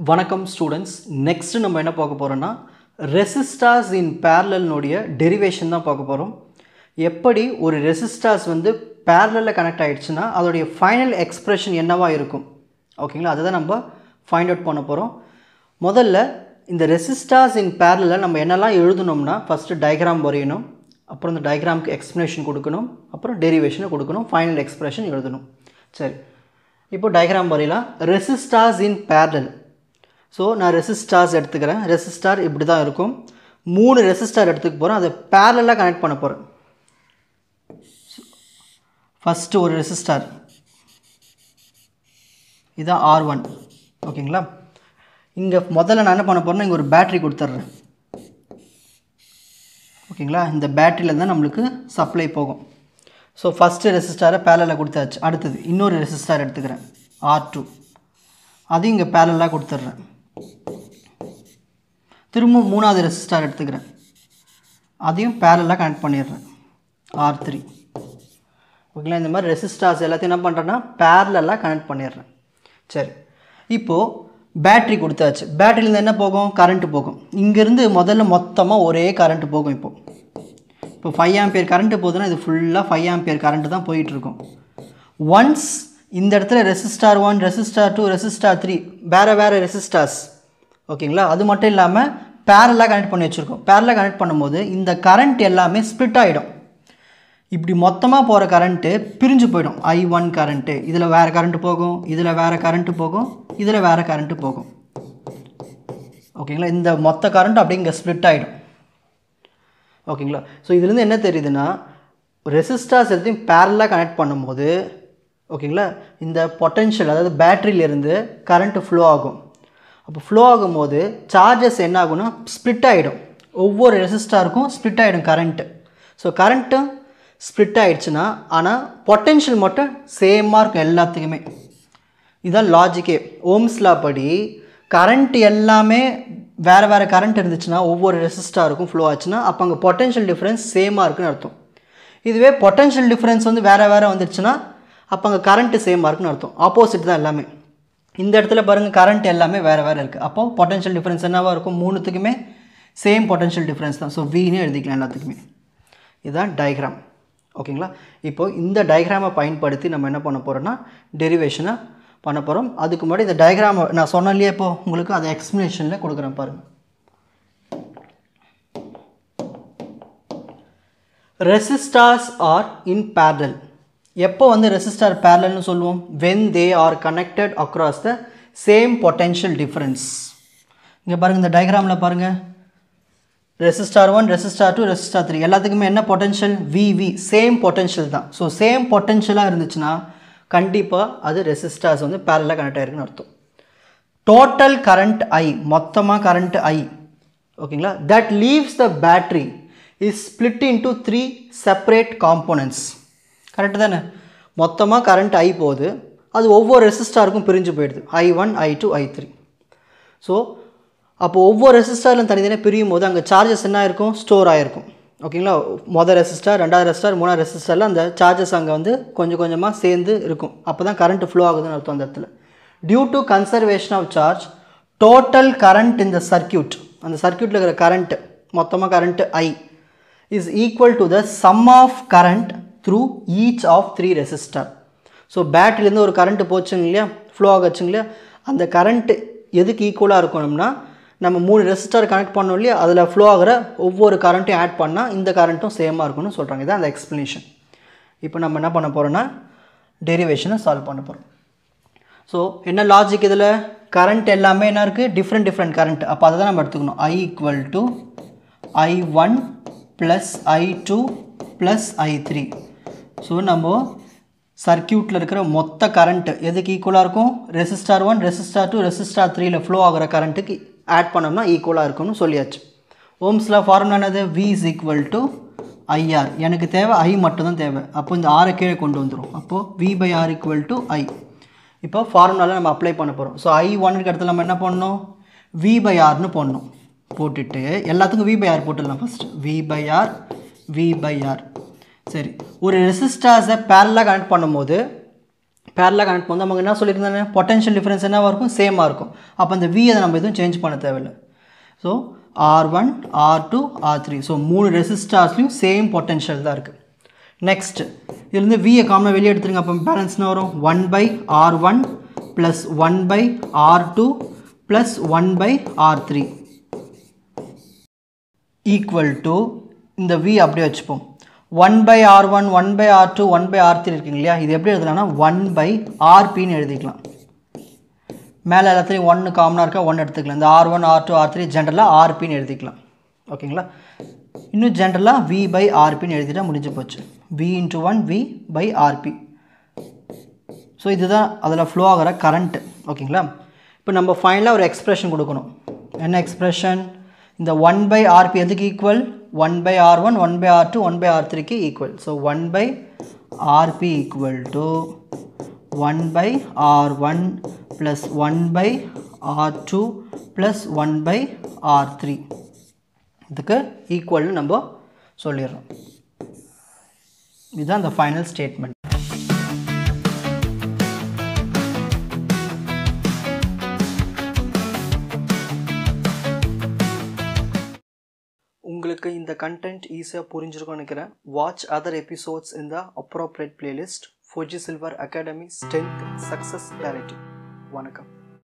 வணக்கம் students. Next நம்ம என்ன பார்க்க போகிறோம்னா ரெசிஸ்டார்ஸ் இன் பேரலல்னுடைய டெரிவேஷன் தான் பார்க்க போகிறோம். எப்படி ஒரு ரெசிஸ்டார்ஸ் வந்து பேரலில் கனெக்ட் ஆகிடுச்சுன்னா அதோடைய ஃபைனல் எக்ஸ்பிரஷன் என்னவா இருக்கும், ஓகேங்களா? அதை தான் நம்ம ஃபைண்ட் அவுட் பண்ண போகிறோம். முதல்ல இந்த ரெசிஸ்டார்ஸ் இன் பேரலில் நம்ம என்னெல்லாம் எழுதணும்னா ஃபஸ்ட்டு டயக்ராம் வரையணும், அப்புறம் இந்த டயக்ராமுக்கு எக்ஸ்ப்ளனேஷன் கொடுக்கணும், அப்புறம் டெரிவேஷனை கொடுக்கணும், ஃபைனல் எக்ஸ்பிரஷன் எழுதணும். சரி, இப்போ டயக்ராம் வரையலாம். ரெசிஸ்டார்ஸ் இன் பேரலல். ஸோ நான் ரெசிஸ்டார்ஸ் எடுத்துக்கிறேன். ரெசிஸ்டார் இப்படி தான் இருக்கும். 3 ரெசிஸ்டார் எடுத்துக்க போகிறேன், அதை பேரலாக கனெக்ட் பண்ண போகிறேன். ஃபஸ்ட்டு ஒரு ரெசிஸ்டார், இதுதான் R1, ஓகேங்களா? இங்கே முதல்ல நான் என்ன பண்ண போகிறேன்னா இங்கே ஒரு பேட்ரி கொடுத்துட்றேன், ஓகேங்களா? இந்த பேட்டரியில் தான் நம்மளுக்கு சப்ளை போகும். ஸோ ஃபஸ்ட்டு ரெசிஸ்டாரை பேரலில் கொடுத்தாச்சு. அடுத்தது இன்னொரு ரெசிஸ்டார் எடுத்துக்கிறேன், R2, அதையும் இங்கே பேரலாக கொடுத்துட்றேன். திரும்ப 3வது ரெசிஸ்டார் எடுத்துக்கிறேன், அதையும் பேரலாக கனெக்ட் பண்ணிடுறேன், R3, ஓகேங்களா? இந்த மாதிரி ரெசிஸ்டார்ஸ் எல்லாத்தையும் என்ன பண்ணுறேன்னா பேரலாக கனெக்ட் பண்ணிடுறேன். சரி, இப்போது பேட்ரி கொடுத்தாச்சு. பேட்டரியிலேருந்து என்ன போகும்? கரண்ட்டு போகும். இங்கேருந்து முதல்ல மொத்தமாக ஒரே கரண்ட்டு போகும். இப்போ 5 ஆம்பியர் கரண்ட்டு போகுதுன்னா இது ஃபுல்லாக 5 ஆம்பியர் கரண்ட்டு தான் போயிட்டுருக்கும். ஒன்ஸ் இந்த இடத்துல ரெசிஸ்டார் 1, ரெசிஸ்டார் 2, ரெசிஸ்டார் 3 வேறு ரெசிஸ்டார்ஸ், ஓகேங்களா? அது மட்டும் இல்லாமல் பேரலாக கனெக்ட் பண்ணி வச்சுருக்கோம். பேரலாக கனெக்ட் பண்ணும்போது இந்த கரண்ட் எல்லாமே ஸ்ப்ளிட் ஆகிடும். இப்படி மொத்தமாக போகிற கரண்ட்டு பிரிஞ்சு போயிடும். I1 கரண்ட்டு இதில் வேறு கரண்ட்டு போகும், இதில் வேறு கரண்ட்டு போகும், இதில் வேறு கரண்ட்டு போகும், ஓகேங்களா? இந்த மொத்த கரண்ட்டு அப்படியே இங்கே ஸ்ப்ளிட் ஆகிடும், ஓகேங்களா? ஸோ இதுலேருந்து என்ன தெரியுதுன்னா ரெசிஸ்டார்ஸ் எல்லாத்தையும் பேரலாக கனெக்ட் பண்ணும்போது, ஓகேங்களா, இந்த பொட்டென்ஷியல் அதாவது பேட்டரியிலேருந்து கரண்ட்டு ஃப்ளோ ஆகும். அப்போ ஃப்ளோ ஆகும்போது சார்ஜஸ் என்ன ஆகும்னா ஸ்ப்ளிட் ஆகிடும். ஒவ்வொரு ரெசிஸ்டாருக்கும் ஸ்ப்ளிட் ஆகிடும் கரண்ட்டு. ஸோ கரண்ட்டும் ஸ்ப்ளிட் ஆகிடுச்சுன்னா ஆனால் பொட்டென்ஷியல் மட்டும் சேமாக இருக்கும் எல்லாத்துக்குமே. இதுதான் லாஜிக்கே. ஓம்ஸ் லா படி கரண்ட் எல்லாமே வேறு கரண்ட் இருந்துச்சுன்னா ஒவ்வொரு ரெசிஸ்டாருக்கும் ஃப்ளோ ஆச்சுன்னா அப்போ அங்கே பொட்டென்ஷியல் டிஃப்ரென்ஸ் சேமாக இருக்குன்னு அர்த்தம். இதுவே பொட்டென்ஷியல் டிஃப்ரென்ஸ் வந்து வேறு வந்துடுச்சுன்னா அப்போ அங்கே கரண்ட்டு சேமாக இருக்குன்னு அர்த்தம். ஆப்போசிட் தான் எல்லாமே. இந்த இடத்துல பாருங்கள் கரண்ட் எல்லாமே வேறு இருக்குது. அப்போது பொட்டென்ஷியல் டிஃப்ரென்ஸ் என்னவாக இருக்கும்? மூணுத்துக்குமே சேம் பொட்டென்ஷியல் டிஃப்ரென்ஸ் தான். ஸோ வீனே எழுதிக்கலாம் எல்லாத்துக்குமே. இதுதான் டயக்ராம், ஓகேங்களா? இப்போது இந்த டயக்ராமை பயன்படுத்தி நம்ம என்ன பண்ண போகிறோம்னா டெரிவேஷனை பண்ண போகிறோம். அதுக்கு முன்னாடி இந்த டயக்ராமை நான் சொன்னாலே இப்போ உங்களுக்கு அதை எக்ஸ்ப்ளனேஷனில் கொடுக்குறேன் பாருங்கள். Resistors are in parallel. எப்போ வந்து ரெசிஸ்டார் பேரலல்னு சொல்லுவோம்? when they are connected across the same potential difference. இங்கே பாருங்கள், இந்த டயக்ராமில் பாருங்கள், ரெசிஸ்டார் 1, ரெசிஸ்டார் 2, ரெசிஸ்டார் 3 எல்லாத்துக்குமே என்ன பொட்டென்ஷியல்? VV, சேம் பொட்டென்ஷியல் தான். ஸோ சேம் பொட்டென்ஷியலாக இருந்துச்சுன்னா கண்டிப்பாக அது ரெசிஸ்டார்ஸ் வந்து பேரலாக கனெக்ட் ஆகிருக்குன்னு அர்த்தம். டோட்டல் கரண்ட் I, மொத்தமாக கரண்ட் I, ஓகேங்களா, that leaves the battery is split into 3 separate components. Correct தானே? மொத்தமாக கரண்ட் I போகுது, அது ஒவ்வொரு ரெசிஸ்டாருக்கும் பிரிஞ்சு போயிடுது, I1, I2, I3. ஸோ அப்போ ஒவ்வொரு ரெசிஸ்டாரிலும் தனித்தனியாக பிரியும் போது அங்கே சார்ஜஸ் என்ன ஆயிருக்கும்? ஸ்டோர் ஆகிருக்கும், ஓகேங்களா? மொதல் ரெசிஸ்டார், 2வது ரெசிஸ்டார், 3வது ரெசிஸ்டாரில் அந்த சார்ஜஸ் அங்கே வந்து கொஞ்சம் கொஞ்சமாக சேர்ந்து இருக்கும். அப்போ தான் கரண்ட் ஃப்ளோ ஆகுதுன்னு அர்த்தம் அந்த இடத்துல. Due to conservation of charge total current இந்த சர்க்கியூட், அந்த சர்க்கியூட்டில் இருக்கிற கரண்ட் மொத்தமாக current I is equal to the sum of current through each of 3 resistor. So பேட்டரியிலேருந்து ஒரு கரண்ட்டு போச்சுங்க இல்லையா, ஃப்ளோ ஆகச்சுங்க இல்லையா, அந்த கரண்ட்டு எதுக்கு ஈக்குவலாக இருக்கணும்னா நம்ம 3 ரெசிஸ்டார் கனெக்ட் பண்ணோம் இல்லையா, அதில் ஃப்ளோ ஆகிற ஒவ்வொரு கரண்ட்டையும் ஆட் பண்ணால் இந்த கரண்ட்டும் சேமாக இருக்கும்னு சொல்கிறாங்க. இதான் அந்த எக்ஸ்ப்ளனேஷன். இப்போ நம்ம என்ன பண்ண போகிறோன்னா டெரிவேஷனை சால்வ் பண்ண போகிறோம். ஸோ என்ன லாஜிக் இதில்? கரண்ட் எல்லாமே என்ன இருக்குது? Different current. அப்போ அதை தான் நம்ம எடுத்துக்கணும். I equal to I1 plus I2 plus I3. So நம்ம சர்க்கியூட்டில் இருக்கிற மொத்த கரண்ட்டு எதுக்கு ஈக்குவலாக இருக்கும்? ரெசிஸ்டார் 1, ரெசிஸ்டார் 2, ரெசிஸ்டார் 3ல் ஃப்ளோ ஆகிற கரண்ட்டுக்கு ஆட் பண்ணோம்னா ஈக்குவலாக இருக்கும்னு சொல்லியாச்சு. ஓம்ஸில் ஃபார்முலா என்னது? V is equal to IR. எனக்கு தேவை I மட்டும்தான் தேவை. அப்போ இந்த R கீழே கொண்டு வந்துடும். அப்போது V/R ஈக்குவல் டு I. இப்போ ஃபார்முலாவில் நம்ம அப்ளை பண்ண போகிறோம். ஸோ I1க்கு இடத்துல நம்ம என்ன பண்ணணும்? V/Rன்னு போடணும். போட்டுட்டு எல்லாத்துக்கும் V/R போட்டுடலாம். First V/R. சரி, ஒரு ரெசிஸ்டார்ஸை பேரலாக கனெக்ட் பண்ணும்போது parallel connect பண்ணா நமக்கு என்ன சொல்லிருந்தானே potential difference என்னவா இருக்கும் சேமா இருக்கும் அப்ப அந்த v அத நம்ம எதுவும் சேஞ்ச் பண்ண தேவையில்லை so R1 R2 R3 so மூணு ரெசிஸ்டர்ஸ்லயும் சேம் பொட்டன்ஷியல் தான் இருக்கு நெக்ஸ்ட் இதுல இருந்து v காமனா வெளிய எடுத்துருங்க அப்ப பேலன்ஸ் என்ன வரும் 1/R1 plus 1/R2 plus 1/R3 equal to இந்த v அப்படியே வச்சுப்போம் 1/R1 1/R2 1/R3 இருக்குங்க இல்லையா இது எப்படி எழுதலாம்னா 1/RP ன்னு எழுதிக்கலாம் மேல எல்லாத்தையும் 1 காமனா இருக்கா 1 எடுத்துக்கலாம் இந்த R1 R2 R3 ஜெனரலா RP ன்னு எழுதிக்கலாம் ஓகேங்களா இன்னும் ஜெனரலா V/RP ன்னு எழுதிட்டா முடிஞ்சு போச்சு V into 1 V/RP சோ இதுதான் அதல ஃப்ளோ ஆகற கரண்ட் ஓகேங்களா இப்போ நம்ம ஃபைனலா ஒரு எக்ஸ்பிரஷன் கொடுக்கணும் என்ன எக்ஸ்பிரஷன் இந்த 1/RP எதுக்கு ஈக்குவல் 1/R1 1/R2 1/R3 க்கு equal so 1/RP equal to 1/R1 plus 1/R2 plus 1/R3 இதுக்கு ஈக்குவல் நம்ம சொல்லிரோம் இதுதான் the final statement உங்களுக்கு இந்த content ஈஸியா புரிஞ்சிருக்கும்னு நினைக்கிறேன் watch other episodes in the appropriate playlist Fuji Silver Academy Strength Success Clarity வணக்கம்